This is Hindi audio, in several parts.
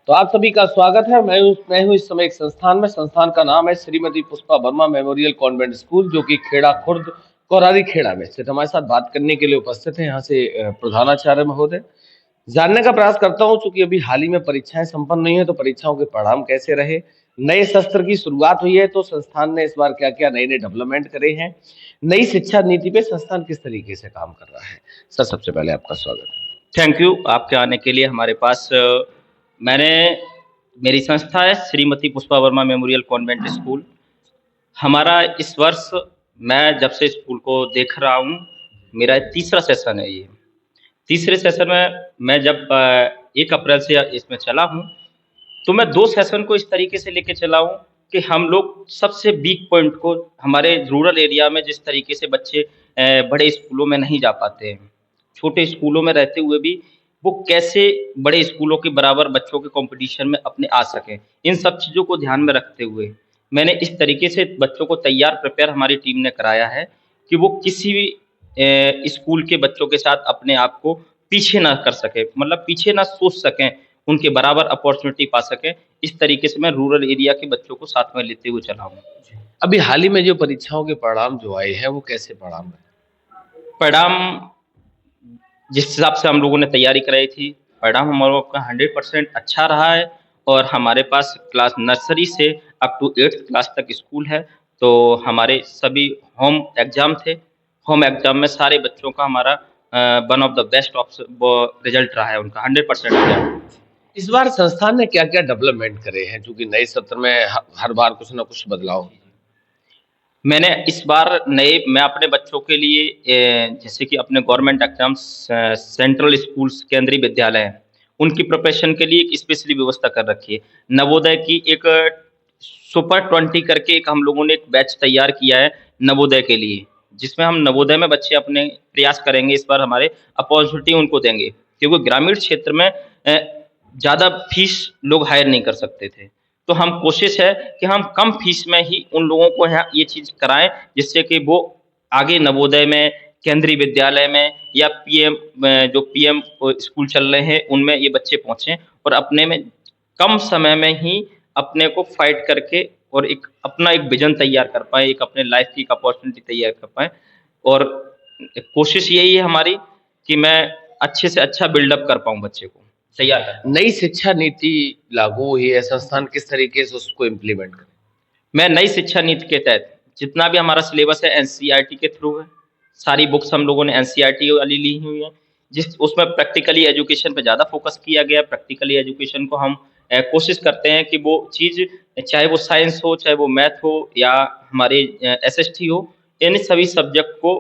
तो आप सभी का स्वागत है। मैं हूं इस समय एक संस्थान में। संस्थान का नाम है Shrimati Pushpa Verma memorial convent school, जो कि खेड़ा खुर्द कौरारी खेड़ा में स्थित। हमारे साथ बात करने के लिए उपस्थित है यहाँ से प्रधानाचार्य महोदय। जानने का प्रयास करता हूँ, चूंकि अभी हाल ही में परीक्षाएं संपन्न हुई है, तो परीक्षाओं के परिणाम कैसे रहे। नए सत्र की शुरुआत हुई है, तो संस्थान ने इस बार क्या क्या नए नए डेवलपमेंट करे हैं। नई शिक्षा नीति पे संस्थान किस तरीके से काम कर रहा है। सर, सबसे पहले आपका स्वागत है। थैंक यू आपके आने के लिए हमारे पास। मैंने मेरी संस्था है Shrimati Pushpa Verma memorial convent school. हमारा इस वर्ष, मैं जब से स्कूल को देख रहा हूँ, मेरा तीसरा सेशन है ये। तीसरे सेशन में मैं जब 1 अप्रैल से इसमें चला हूँ, तो मैं 2 सेशन को इस तरीके से लेके चला हूँ कि हम लोग सबसे वीक पॉइंट को, हमारे रूरल एरिया में जिस तरीके से बच्चे बड़े स्कूलों में नहीं जा पाते हैं, छोटे स्कूलों में रहते हुए भी वो कैसे बड़े स्कूलों के बराबर बच्चों के कंपटीशन में अपने आ सकें, इन सब चीज़ों को ध्यान में रखते हुए मैंने इस तरीके से बच्चों को प्रिपेयर हमारी टीम ने कराया है कि वो किसी भी स्कूल के बच्चों के साथ अपने आप को पीछे ना कर सके, मतलब पीछे ना सोच सकें, उनके बराबर अपॉर्चुनिटी पा सकें। इस तरीके से मैं रूरल एरिया के बच्चों को साथ में लेते हुए चला हूँ। अभी हाल ही में जो परीक्षाओं के परिणाम जो आए हैं, वो कैसे परिणाम रहे? परिणाम जिस हिसाब से हम लोगों ने तैयारी कराई थी, परिणाम हम लोगों का 100% अच्छा रहा है। और हमारे पास क्लास नर्सरी से अप टू 8th क्लास तक स्कूल है। तो हमारे सभी होम एग्ज़ाम थे। होम एग्ज़ाम में सारे बच्चों का हमारा वन ऑफ द बेस्ट वो रिज़ल्ट रहा है उनका, 100% रिज़ल्ट। इस बार संस्थान ने क्या क्या डेवलपमेंट करे हैं, क्योंकि नए सत्र में हर बार कुछ ना कुछ बदलाव। मैंने इस बार मैं अपने बच्चों के लिए जैसे कि अपने गवर्नमेंट एग्ज़ाम्स, सेंट्रल स्कूल्स, केंद्रीय विद्यालय हैं, उनकी प्रिपरेशन के लिए एक स्पेशली व्यवस्था कर रखी है। नवोदय की एक सुपर 20 करके एक हम लोगों ने एक बैच तैयार किया है नवोदय के लिए, जिसमें हम नवोदय में बच्चे अपने प्रयास करेंगे, इस बार हमारे अपॉर्चुनिटी उनको देंगे, क्योंकि ग्रामीण क्षेत्र में ज़्यादा फीस लोग हायर नहीं कर सकते थे। तो हम कोशिश है कि हम कम फीस में ही उन लोगों को यहाँ ये चीज़ कराएँ, जिससे कि वो आगे नवोदय में, केंद्रीय विद्यालय में या जो पीएम स्कूल चल रहे हैं, उनमें ये बच्चे पहुँचे और अपने में कम समय में ही अपने को फाइट करके और एक अपना एक विज़न तैयार कर पाएँ, एक अपने लाइफ़ की एक अपॉर्चुनिटी तैयार कर पाएँ। और कोशिश यही है हमारी कि मैं अच्छे से अच्छा बिल्डअप कर पाऊँ बच्चे को, तैयार कर पाऊँ। नई शिक्षा नीति लागू हुई है, संस्थान किस तरीके से उसको इम्प्लीमेंट करे। मैं नई शिक्षा नीति के तहत जितना भी हमारा सिलेबस है एनसीईआरटी के थ्रू है। सारी बुक्स हम लोगों ने एनसीईआरटी वाली ली हुई है, जिस उसमें प्रैक्टिकली एजुकेशन पे ज़्यादा फ़ोकस किया गया है। प्रैक्टिकली एजुकेशन को हम कोशिश करते हैं कि वो चीज़, चाहे वो साइंस हो, चाहे वो मैथ हो या हमारे एसएसटी हो, इन सभी सब्जेक्ट को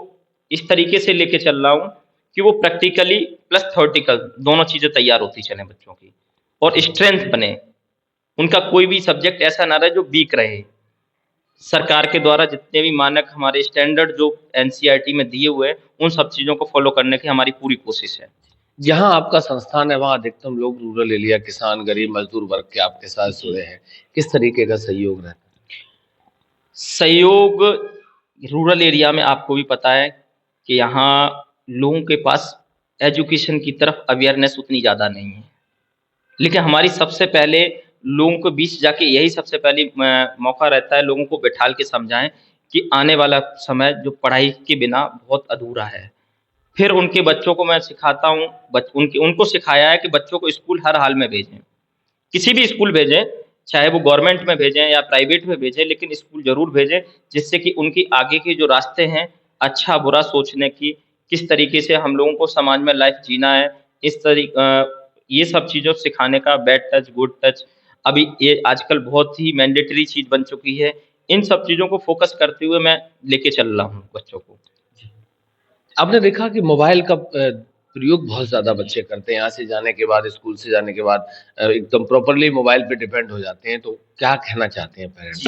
इस तरीके से लेके चल रहा हूँ कि वो प्रैक्टिकली प्लस थ्योरेटिकल दोनों चीज़ें तैयार होती चलें बच्चों की, और स्ट्रेंथ बने। उनका कोई भी सब्जेक्ट ऐसा ना रहे जो वीक रहे। सरकार के द्वारा जितने भी मानक हमारे स्टैंडर्ड जो एनसीईआरटी में दिए हुए हैं, उन सब चीज़ों को फ़ॉलो करने की हमारी पूरी कोशिश है। जहाँ आपका संस्थान है, वहाँ अधिकतम लोग रूरल एरिया, किसान, गरीब मजदूर वर्ग के आपके साथ जुड़े हैं। किस तरीके का सहयोग रहता है? सहयोग रूरल एरिया में आपको भी पता है कि यहाँ लोगों के पास एजुकेशन की तरफ अवेयरनेस उतनी ज़्यादा नहीं है। लेकिन हमारी सबसे पहले लोगों के बीच जाके यही सबसे पहली मौका रहता है, लोगों को बैठाल के समझाएँ कि आने वाला समय जो पढ़ाई के बिना बहुत अधूरा है। फिर उनके बच्चों को मैं सिखाता हूँ, उनको सिखाया है कि बच्चों को स्कूल हर हाल में भेजें। किसी भी स्कूल भेजें, चाहे वो गवर्नमेंट में भेजें या प्राइवेट में भेजें, लेकिन स्कूल ज़रूर भेजें, जिससे कि उनकी आगे के जो रास्ते हैं, अच्छा-बुरा सोचने की, किस तरीके से हम लोगों को समाज में लाइफ़ जीना है, ये सब चीज़ों सिखाने का, बैड टच, गुड टच, अभी ये आजकल बहुत ही मैंडेटरी चीज़ बन चुकी है। इन सब चीज़ों को फ़ोकस करते हुए मैं लेके चल रहा हूँ बच्चों को। आपने देखा कि मोबाइल का प्रयोग बहुत ज़्यादा बच्चे करते हैं। यहाँ से जाने के बाद, स्कूल से जाने के बाद एकदम प्रॉपर्ली मोबाइल पे डिपेंड हो जाते हैं। तो क्या कहना चाहते हैं पेरेंट्स?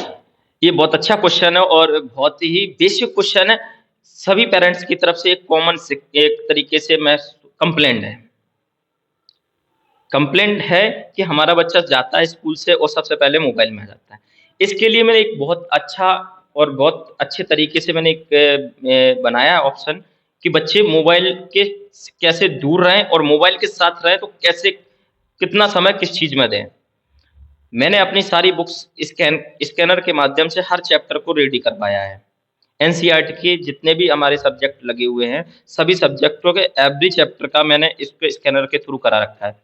ये बहुत अच्छा क्वेश्चन है और बहुत ही बेसिक क्वेश्चन है। सभी पेरेंट्स की तरफ से एक तरीके से मैं कंप्लेंट है। कंप्लेंट है कि हमारा बच्चा जाता है स्कूल से और सबसे पहले मोबाइल में आ जाता है। इसके लिए मैंने एक बहुत अच्छा और बहुत अच्छे तरीके से मैंने एक बनाया है ऑप्शन कि बच्चे मोबाइल के कैसे दूर रहें और मोबाइल के साथ रहें, तो कैसे कितना समय किस चीज़ में दें। मैंने अपनी सारी बुक्स स्कैनर के माध्यम से हर चैप्टर को रेडी करवाया है। एनसीईआरटी के जितने भी हमारे सब्जेक्ट लगे हुए हैं, सभी सब्जेक्टों के एवरी चैप्टर का मैंने इस पे स्कैनर के थ्रू करा रखा है।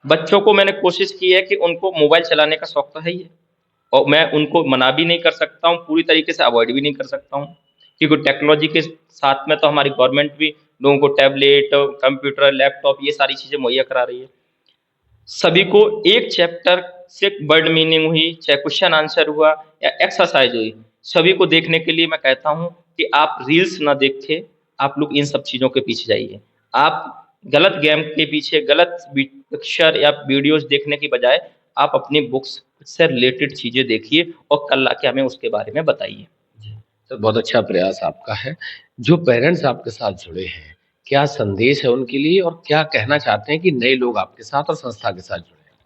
बच्चों को मैंने कोशिश की है कि उनको मोबाइल चलाने का शौक तो है ही है, और मैं उनको मना भी नहीं कर सकता हूँ, पूरी तरीके से अवॉइड भी नहीं कर सकता हूँ, क्योंकि टेक्नोलॉजी के साथ में तो हमारी गवर्नमेंट भी लोगों को टैबलेट, कंप्यूटर, लैपटॉप ये सारी चीज़ें मुहैया करा रही है। सभी को एक चैप्टर से वर्ड मीनिंग हुई, चाहे क्वेश्चन आंसर हुआ या एक्सरसाइज हुई, सभी को देखने के लिए मैं कहता हूँ कि आप रील्स ना देख के आप लोग इन सब चीज़ों के पीछे जाइए। आप गलत गेम के पीछे, गलत पिक्चर या वीडियोज़ देखने की बजाय आप अपनी बुक्स से रिलेटेड चीज़ें देखिए और कल आके हमें उसके बारे में बताइए। सर बहुत अच्छा प्रयास आपका है। जो पेरेंट्स आपके साथ जुड़े हैं, क्या संदेश है उनके लिए और क्या कहना चाहते हैं कि नए लोग आपके साथ और संस्था के साथ जुड़े हैं?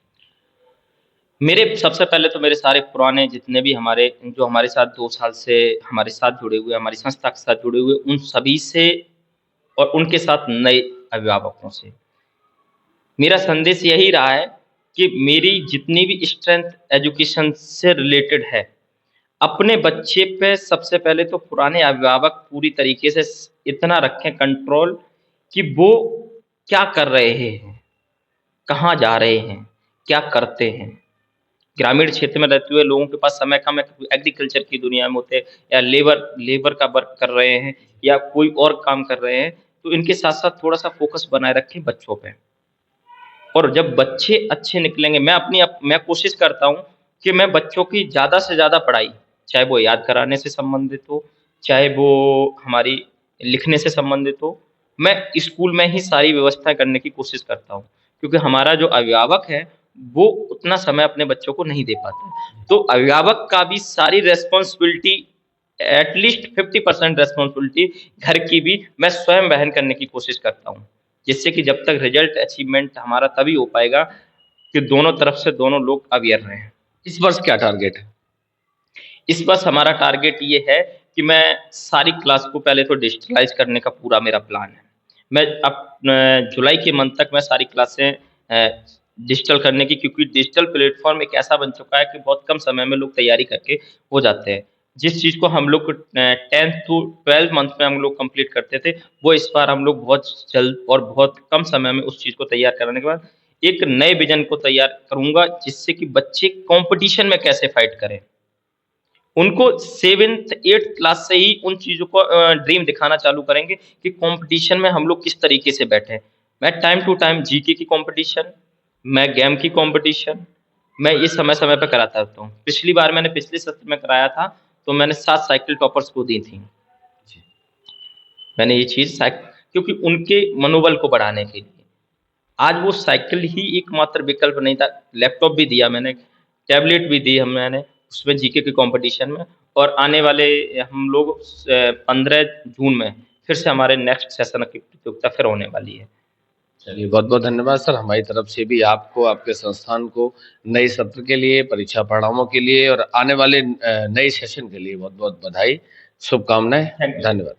मेरे सबसे पहले तो मेरे सारे पुराने जितने भी हमारे साथ 2 साल से हमारे साथ जुड़े हुए, हमारी संस्था के साथ जुड़े हुए, उन सभी से और उनके साथ नए अभिभावकों से मेरा संदेश यही रहा है कि मेरी जितनी भी स्ट्रेंथ एजुकेशन से रिलेटेड है, अपने बच्चे पे सबसे पहले तो पुराने अभिभावक पूरी तरीके से इतना रखें कंट्रोल कि वो क्या कर रहे हैं, कहाँ जा रहे हैं, क्या करते हैं। ग्रामीण क्षेत्र में रहते हुए लोगों के पास समय कम है, एग्रीकल्चर की दुनिया में होते हैं या लेबर का वर्क कर रहे हैं या कोई और काम कर रहे हैं, तो इनके साथ-साथ थोड़ा-सा फ़ोकस बनाए रखें बच्चों पे। और जब बच्चे अच्छे निकलेंगे, मैं कोशिश करता हूँ कि मैं बच्चों की ज़्यादा से ज़्यादा पढ़ाई, चाहे वो याद कराने से संबंधित हो, चाहे वो हमारी लिखने से संबंधित हो, मैं स्कूल में ही सारी व्यवस्थाएँ करने की कोशिश करता हूँ। क्योंकि हमारा जो अभिभावक है, वो उतना समय अपने बच्चों को नहीं दे पाते। तो अभिभावक का भी सारी रिस्पॉन्सिबिलिटी एट लीस्ट 50% रिस्पॉन्सिबिलिटी घर की भी मैं स्वयं वहन करने की कोशिश करता हूँ। जिससे कि जब तक रिजल्ट अचीवमेंट हमारा तभी हो पाएगा कि दोनों तरफ से दोनों लोग अवेयर रहें। इस वर्ष क्या टारगेट है? इस वर्ष हमारा टारगेट ये है कि मैं सारी क्लास को पहले तो डिजिटलाइज़ करने का पूरा मेरा प्लान है। मैं जुलाई के मंथ तक मैं सारी क्लासें डिजिटल करने की, क्योंकि डिजिटल प्लेटफ़ॉर्म एक ऐसा बन चुका है कि बहुत कम समय में लोग तैयारी करके हो जाते हैं। जिस चीज़ को हम लोग 10th टू 12 मंथ में हम लोग कंप्लीट करते थे, वो इस बार हम लोग बहुत जल्द और बहुत कम समय में उस चीज़ को तैयार कराने के बाद एक नए विज़न को तैयार करूँगा, जिससे कि बच्चे कॉम्पिटिशन में कैसे फाइट करें। उनको 7th 8th क्लास से ही उन चीज़ों को ड्रीम दिखाना चालू करेंगे कि कॉम्पिटिशन में हम लोग किस तरीके से बैठें। मैं टाइम टू टाइम जीके की कॉम्पिटिशन, मैं गेम की कॉम्पिटिशन, मैं ये समय-समय पे कराता रहता हूँ। पिछली बार मैंने पिछले सत्र में कराया था, तो मैंने 7 साइकिल टॉपर्स को दी थी। जी। मैंने ये चीज़ क्योंकि उनके मनोबल को बढ़ाने के लिए। आज वो साइकिल ही एकमात्र विकल्प नहीं था, लैपटॉप भी दिया मैंने, टैबलेट भी दी मैंने, उसमें जीके के कॉम्पिटिशन में, और आने वाले हम लोग 15 जून में फिर से हमारे नेक्स्ट सेशन की प्रतियोगिता फिर होने वाली है। चलिए बहुत-बहुत धन्यवाद सर, हमारी तरफ से भी आपको, आपके संस्थान को नए सत्र के लिए, परीक्षा परिणामों के लिए और आने वाले नए सेशन के लिए बहुत-बहुत बधाई, शुभकामनाएँ। Thank you. धन्यवाद।